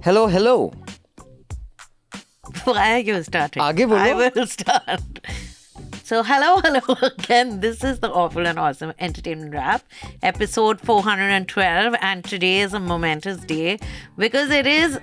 Hello, hello. Why are you starting? आगे बोलो. I will start. So, hello again. This is the Awful and Awesome Entertainment Wrap, episode 412. And today is a momentous day because it is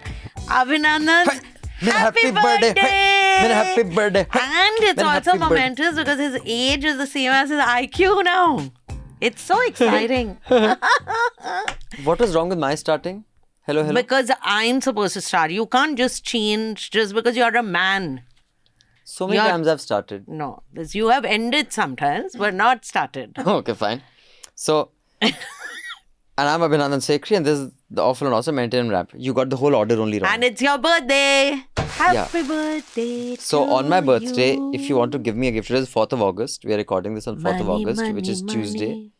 Abhinandan's happy birthday. Happy birthday. And it's also momentous because his age is the same as his IQ now. It's so exciting. What was wrong with my starting? Hello, hello. Because I'm supposed to start. You can't just change just because you're a man. So many times I've started. No, this you have ended sometimes, but not started. Okay, fine. So, and I'm Abhinandan and Rajyasree, and this is the Awful and Awesome Entertainment Wrap. You got the whole order only wrong. And it's your birthday. Happy birthday. So, to on my birthday, you. if you want to give me a gift, it is 4th of August. We are recording this on 4th of August, which is Tuesday.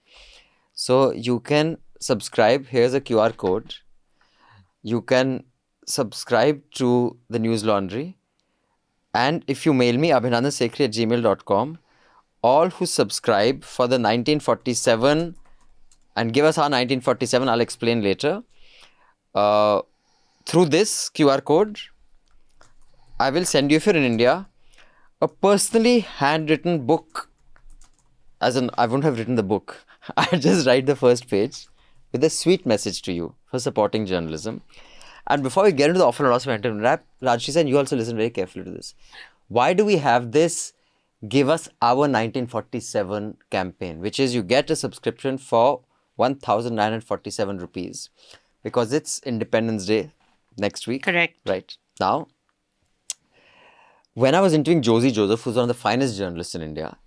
So, you can subscribe. Here's a QR code. You can subscribe to the News Laundry. And if you mail me, abhinandansekri@gmail.com, all who subscribe for the 1947 and give us our 1947, I'll explain later, through this QR code, I will send you, if you're in India, a personally handwritten book. As in, I wouldn't have written the book. I just write the first page with a sweet message to you for supporting journalism. And before we get into the Awful and Awesome Entertainment Wrap, Rajyasree, and you also listen very carefully to this. Why do we have this Give Us Our 1947 campaign, which is you get a subscription for 1,947 rupees because it's Independence Day next week. Correct. Right. Now, when I was interviewing Josie Joseph, who's one of the finest journalists in India,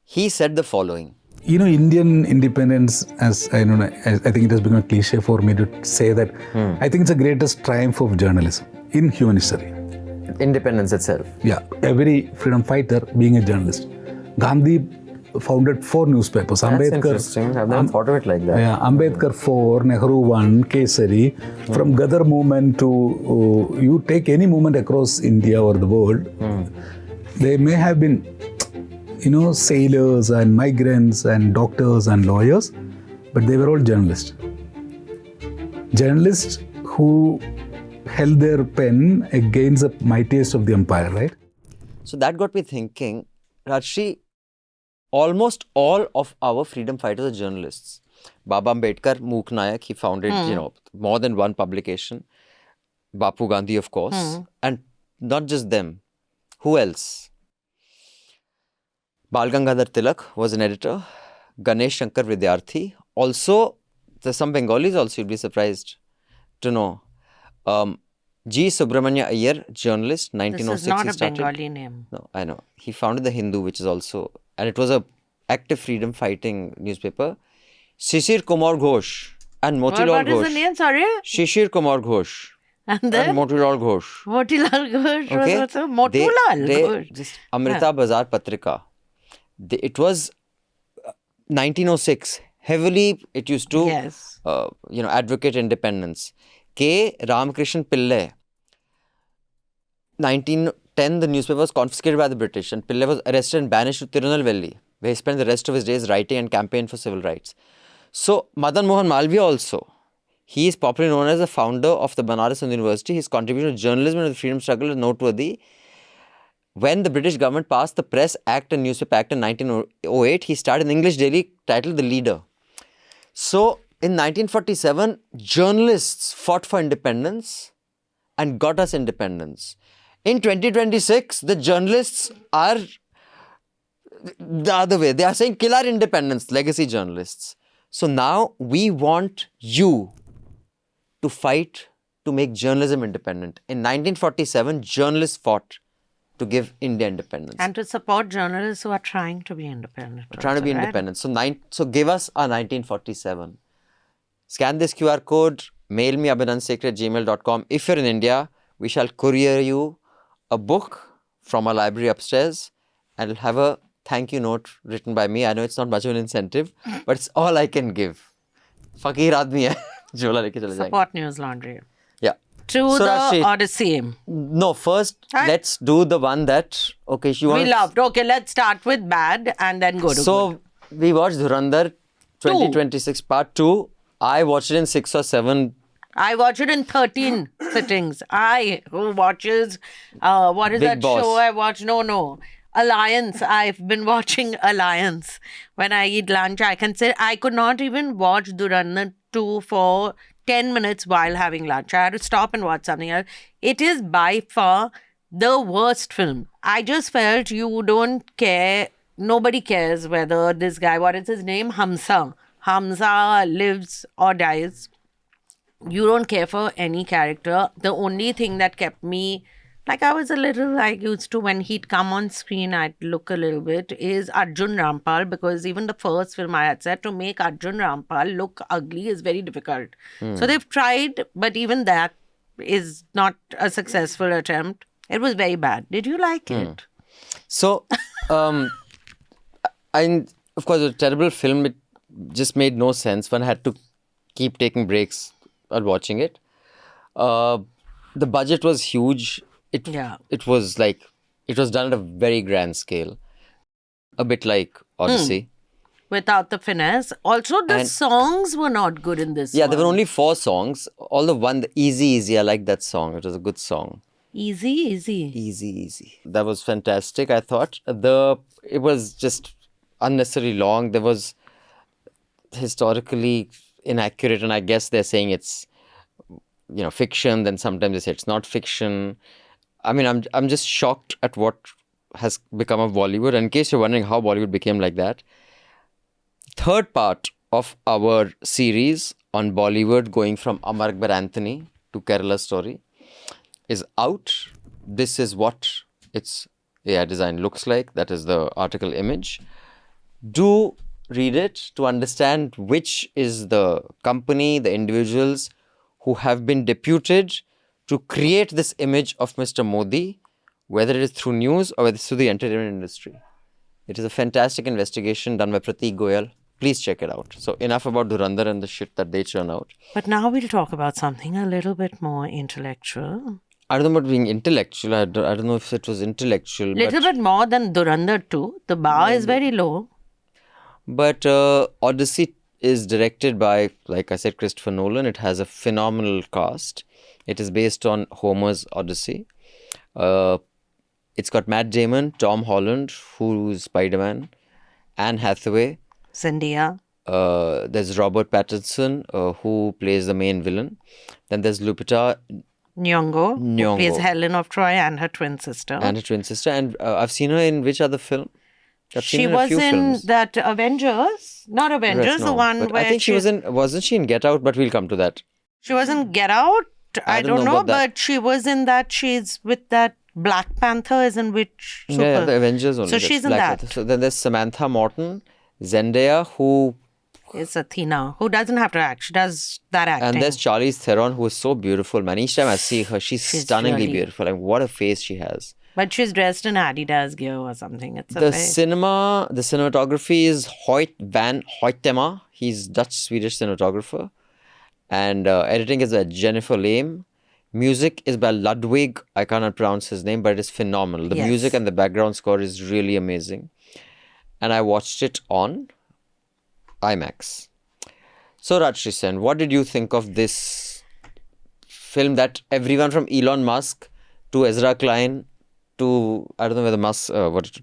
he said the following. You know, Indian independence, as I don't know, I think it has become a cliche for me to say that. I think it's the greatest triumph of journalism in human history. Independence itself. Yeah, every freedom fighter being a journalist. Gandhi founded 4 newspapers. That's Ambedkar, interesting. I've never thought of it like that. Yeah, Ambedkar 4, Nehru 1, Kesari. From Gadar movement to you take any movement across India or the world, they may have been, you know, sailors and migrants and doctors and lawyers, but they were all journalists. Journalists who held their pen against the mightiest of the empire, right? So that got me thinking, Rajyasree, almost all of our freedom fighters are journalists. Baba Ambedkar, Mook Nayak, he founded, more than one publication. Bapu Gandhi, of course. And not just them. Who else? Bal Gangadhar Tilak was an editor. Ganesh Shankar Vidyarthi. Also, there's some Bengalis also, you'd be surprised to know. G. Subramanya Iyer, journalist, 1906 This is not he a started. Bengali name. No, I know. He founded The Hindu, which is also, and it was a active freedom fighting newspaper. Shishir Kumar Ghosh and Motilal What Ghosh. is the name? Sorry? Shishir Kumar Ghosh And and then? Motilal Ghosh. Motilal Ghosh Okay? was also Motulal They Ghosh. just Amrita Bazar Patrika. It was 1906. Heavily, it used to, Yes. advocate independence. K. Ramakrishnan Pillai. 1910, the newspaper was confiscated by the British and Pillai was arrested and banished to Tirunelveli, where he spent the rest of his days writing and campaigning for civil rights. So, Madan Mohan Malviya also, he is popularly known as the founder of the Banaras Hindu University. His contribution to journalism and the freedom struggle is noteworthy. When the British government passed the Press Act and Newspaper Act in 1908, he started an English daily titled The Leader. So, in 1947, journalists fought for independence and got us independence. In 2026, the journalists are the other way. They are saying kill our independence, legacy journalists. So now we want you to fight to make journalism independent. In 1947, journalists fought to give India independence. And to support journalists who are trying to be independent. Trying to be right? independent. So give us our 1947. Scan this QR code, mail me abhinandansekri@gmail.com. If you're in India, we shall courier you a book from our library upstairs and it'll have a thank you note written by me. I know it's not much of an incentive, but it's all I can give. Fakir aadmi hai. Jhola leke chale jayenge. Support News Laundry. Yeah. To So, the Rajyasree, Odyssey. No, first, Huh? let's do the one that, okay, you want We loved. Okay, let's start with bad and then go to good. So, we watched Dhurandhar 2026 Part 2. I watched it in 6 or 7. I watch it in 13 sittings. Who watches, what is Big that Boss. show I watch? No. Alliance. I've been watching Alliance. When I eat lunch, I could not even watch Dhurandhar 2 for 10 minutes while having lunch. I had to stop and watch something else. It is by far the worst film. I just felt you don't care. Nobody cares whether this guy, what is his name? Hamza lives or dies. You don't care for any character. The only thing that kept me, I was a little used to when he'd come on screen, I'd look a little bit, is Arjun Rampal, because even the first film I had said, to make Arjun Rampal look ugly is very difficult. So they've tried, but even that is not a successful attempt. It was very bad. Did you like it? So, of course, a terrible film. It just made no sense. One had to keep taking breaks while watching it. The budget was huge. It was done at a very grand scale. A bit like Odyssey. Without the finesse. Also, the songs were not good in this Yeah, one. there were only 4 songs. All the Easy Easy, I like that song. It was a good song. Easy. Easy. That was fantastic, I thought. It was just unnecessarily long. There was historically inaccurate, and I guess they're saying it's, fiction. Then sometimes they say it's not fiction. I mean, I'm just shocked at what has become of Bollywood. And in case you're wondering how Bollywood became like that, third part of our series on Bollywood, going from Amar Akbar Anthony to Kerala Story, is out. This is what its AI design looks like. That is the article image. Do read it to understand which is the company, the individuals who have been deputed to create this image of Mr. Modi, whether it is through news or whether it's through the entertainment industry. It is a fantastic investigation done by Pratik Goyal. Please check it out. So enough about Dhurandhar and the shit that they churn out. But now we'll talk about something a little bit more intellectual. I don't know about being intellectual. I don't know if it was intellectual. Little bit more than Dhurandhar 2. The bar is very low. But Odyssey is directed by, like I said, Christopher Nolan. It has a phenomenal cast. It is based on Homer's Odyssey. It's got Matt Damon, Tom Holland, who's Spider-Man, Anne Hathaway. Zendaya. There's Robert Pattinson, who plays the main villain. Then there's Lupita Nyong'o, who plays Helen of Troy and her twin sister. And I've seen her in which other film? She was in that Avengers. Not Avengers, the one but where I think she was in, wasn't she in Get Out? But we'll come to that. She was in Get Out. I don't know, but she was in that. She's with that Black Panther, is in which? Yeah, the Avengers only. So she's in that. Panther. So then there's Samantha Morton, Zendaya, who is Athena, who doesn't have to act. She does that acting. And there's Charlize Theron, who is so beautiful, man. Each time I see her, she's stunningly beautiful. Like, what a face she has. But she's dressed in Adidas gear or something. It's the cinematography is Hoyt van Hoytema. He's Dutch-Swedish cinematographer. And editing is by Jennifer Lame. Music is by Ludwig. I cannot pronounce his name, but it is phenomenal. The music and the background score is really amazing. And I watched it on IMAX. So Rajyasree Sen, what did you think of this film that everyone from Elon Musk to Ezra Klein to, I don't know whether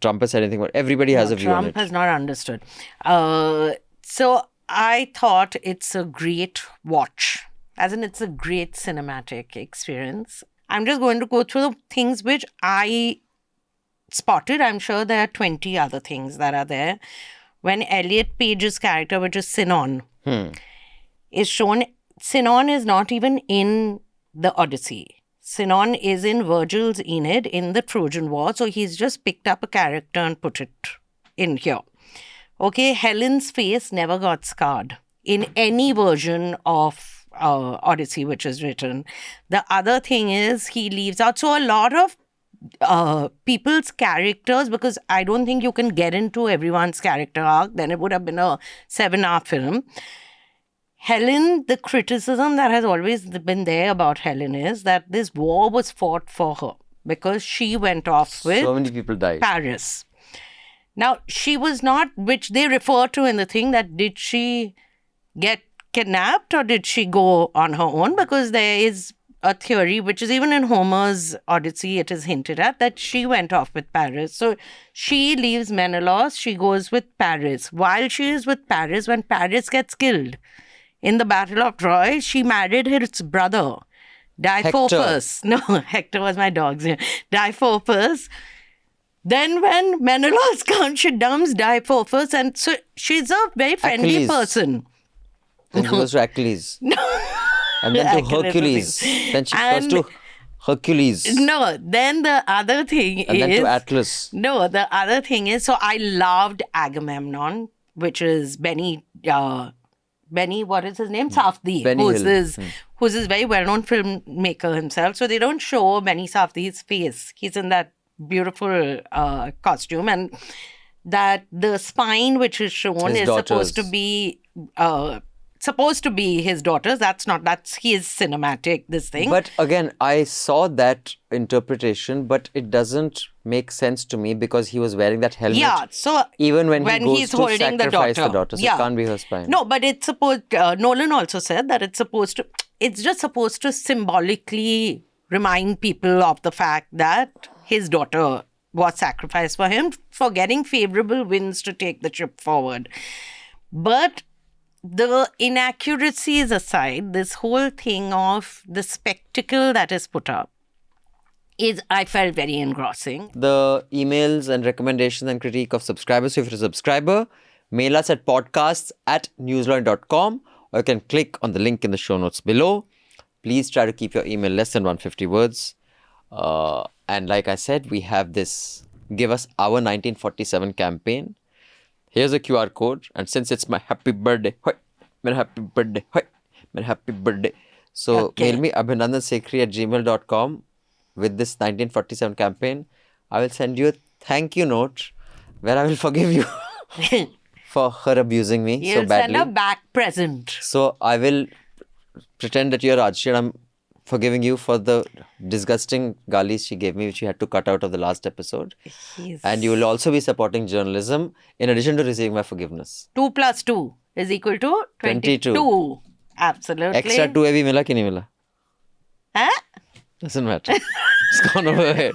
Trump has said anything, but everybody has a view on it. Trump has not understood. So I thought it's a great watch. As in, it's a great cinematic experience. I'm just going to go through the things which I spotted. I'm sure there are 20 other things that are there. When Elliot Page's character, which is Sinon, is shown, Sinon is not even in the Odyssey. Sinon is in Virgil's Aeneid in the Trojan War. So he's just picked up a character and put it in here. Okay, Helen's face never got scarred in any version of Odyssey which is written. The other thing is he leaves out. So a lot of people's characters, because I don't think you can get into everyone's character arc, then it would have been a 7-hour film. Helen, the criticism that has always been there about Helen is that this war was fought for her because she went off with so many people died. Paris. Now, she was not, which they refer to in the thing, that did she get kidnapped or did she go on her own? Because there is a theory, which is even in Homer's Odyssey, it is hinted at, that she went off with Paris. So she leaves Menelaus, she goes with Paris. While she is with Paris, when Paris gets killed in the Battle of Troy, she married his brother, Deiphobus. No, Hector was my dog's name. Deiphobus. Then when Menelaus comes, she dumps Deiphobus, and so she's a very friendly Achilles. person. Then she goes to Achilles. And then to Achilles Hercules. is- Then she goes And- to Hercules. No, then the other thing And is... then to Atlas. No, the other thing is, so I loved Agamemnon, which is Benny, what is his name? Safdie, Benny who's Hill. who's this very well-known filmmaker himself. So they don't show Benny Safdie's face. He's in that beautiful costume, and that the spine which is shown His is daughters. supposed to be his daughters. That's his cinematic, this thing. But again, I saw that interpretation, but it doesn't make sense to me because he was wearing that helmet. Yeah, so even when he goes he's to holding the sacrifice daughter. the daughter, so it can't be her spine. No, but it's supposed. Nolan also said that it's just supposed to symbolically remind people of the fact that his daughter was sacrificed for him for getting favorable winds to take the ship forward. But the inaccuracies aside, this whole thing of the spectacle that is put up I felt very engrossing. The emails and recommendations and critique of subscribers. So if you're a subscriber, mail us at podcasts@newslaundry.com, or you can click on the link in the show notes below. Please try to keep your email less than 150 words. And like I said, we have this Give Us Our 1947 campaign. Here's a QR code. And since it's my happy birthday, my happy birthday, my happy birthday. So Okay. mail me abhinandansekri@gmail.com with this 1947 campaign. I will send you a thank you note where I will forgive you for her abusing me You'll so badly. send a back present. So I will pretend that you're Rajyasree and I'm forgiving you for the disgusting galis she gave me, which you had to cut out of the last episode. Yes. And you will also be supporting journalism in addition to receiving my forgiveness. 2 plus 2 is equal to 22. 22. Absolutely. Extra 2 abhi mila ki nahi mila? Huh? Doesn't matter. It's gone over head.